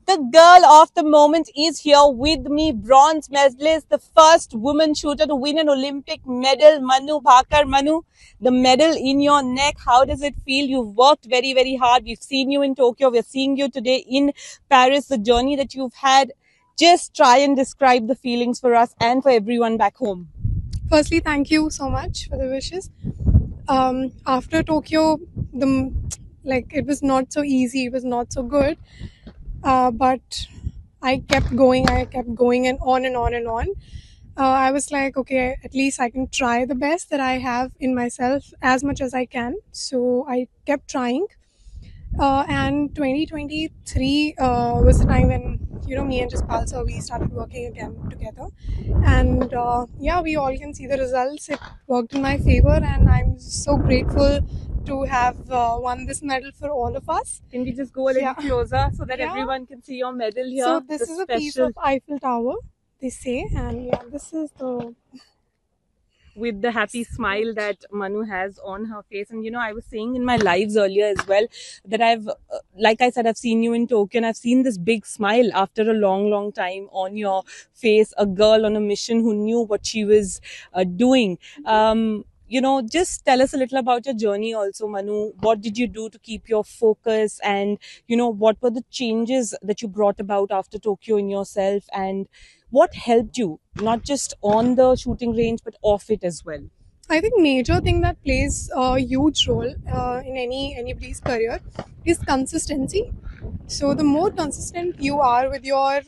The girl of the moment is here with me, bronze medalist, the first woman shooter to win an Olympic medal, Manu Bhaker. Manu, the medal in your neck, how does it feel? You've worked very, very hard. We've seen you in Tokyo. We're seeing you today in Paris. The journey that you've had, just try and describe the feelings for us and for everyone back home. Firstly, thank you so much for the wishes. After Tokyo, it was not so easy. It was not so good. But I kept going, and on and on and on. I was like, okay, at least I can try the best that I have in myself as much as I can. So I kept trying. And 2023 was the time when, me and Jaspal sir, we started working again together. And we all can see the results. It worked in my favor, and I'm so grateful to have won this medal for all of us. Can we just go a little closer so that everyone can see your medal here? So this is a piece of Eiffel Tower, they say, and this is the... with the happy smile that Manu has on her face. And I was saying in my lives earlier as well that like I said, I've seen you in Tokyo and I've seen this big smile after a long time on your face. A girl on a mission who knew what she was doing. Just tell us a little about your journey also, Manu. What did you do to keep your focus, and what were the changes that you brought about after Tokyo in yourself, and what helped you not just on the shooting range but off it as well? I think major thing that plays a huge role in anybody's career is consistency. So the more consistent you are with your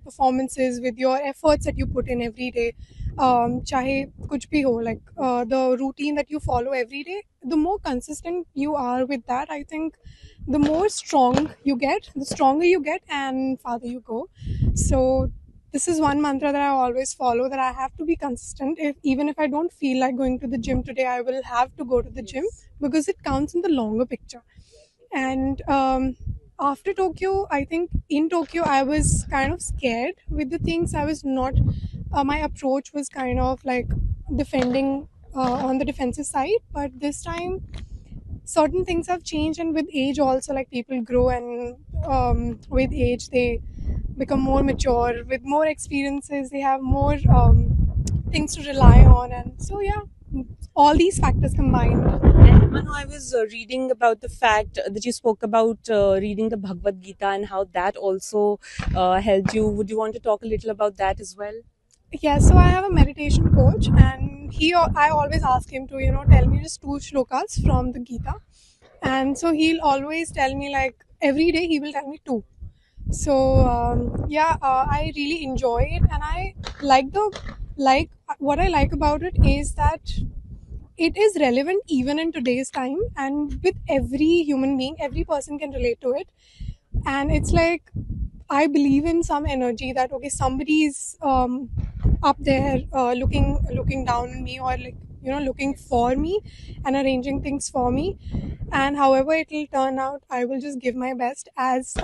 performances, with your efforts that you put in every day, chahe kuch bhi ho, like the routine that you follow every day, the more consistent you are with that, I think the more strong you get, the stronger you get, and farther you go. So this is one mantra that I always follow, that I have to be consistent. Even if I don't feel like going to the gym today, I will have to go to the gym, because it counts in the longer picture. And after Tokyo, I think in Tokyo, I was kind of scared with the things. I was not, my approach was kind of like defending on the defensive side. But this time, certain things have changed, and with age also, like people grow, and with age, they become more mature. With more experiences, they have more things to rely on. And so, all these factors combined. And Manu, I was reading about the fact that you spoke about reading the Bhagavad Gita and how that also helped you. Would you want to talk a little about that as well? Yeah, so I have a meditation coach, and I always ask him to, tell me just 2 shlokas from the Gita. And so he'll always tell me, like, every day he will tell me 2. So I really enjoy it, and I what I like about it is that it is relevant even in today's time, and with every human being, every person can relate to it. And it's like, I believe in some energy that, okay, somebody is up there looking down on me, or like, looking for me and arranging things for me. And however it will turn out, I will just give my best. As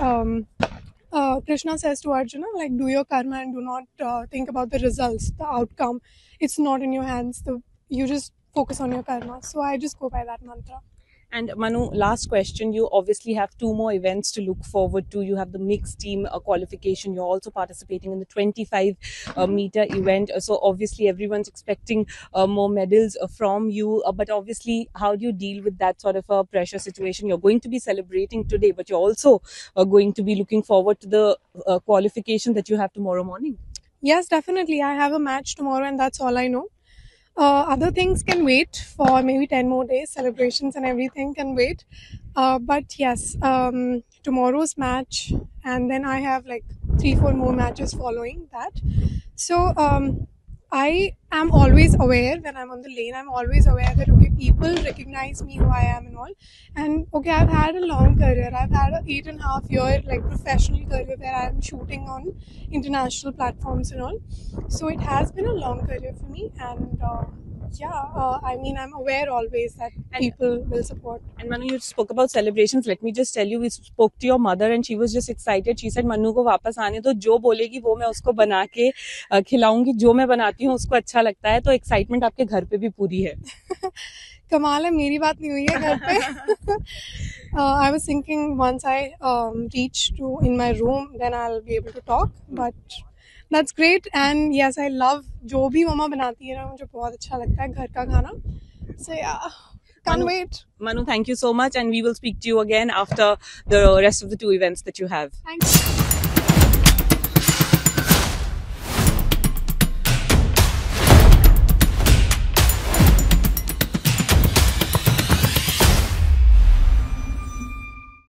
Krishna says to Arjuna, like, do your karma and do not think about the results, the outcome. It's not in your hands. You just focus on your karma. So I just go by that mantra. And Manu, last question. You obviously have 2 more events to look forward to. You have the mixed team qualification. You're also participating in the 25 meter event. So obviously everyone's expecting more medals from you. But obviously, how do you deal with that sort of a pressure situation? You're going to be celebrating today, but you're also going to be looking forward to the qualification that you have tomorrow morning. Yes, definitely. I have a match tomorrow, and that's all I know. Other things can wait for maybe 10 more days. Celebrations and everything can wait. But yes, tomorrow's match, and then I have like 3-4 more matches following that. So I am always aware when I'm on the lane. I'm always aware that, okay, people recognize me, who I am and all. And okay, I've had a long career. I've had an 8.5 year like professional career where I'm shooting on international platforms and all. So it has been a long career for me, and I'm aware always that people will support. And Manu, you spoke about celebrations. Let me just tell you, we spoke to your mother and she was just excited. She said, Manu को वापस आने दो, जो बोलेगी वो मैं उसको बना के खिलाऊंगी, जो मैं बनाती हूँ उसको अच्छा लगता है. तो excitement आपके घर पे भी पूरी है. कमाल है, मेरी बात नहीं हुई है घर पे. I was thinking once I reach to in my room, then I'll be able to talk. But that's great. And yes, I love जो भी मम्मा बनाती है ना, मुझे बहुत अच्छा लगता है घर का खाना. So yeah, can't wait. Manu, thank you so much, and we will speak to you again after the rest of the 2 events that you have. Thanks.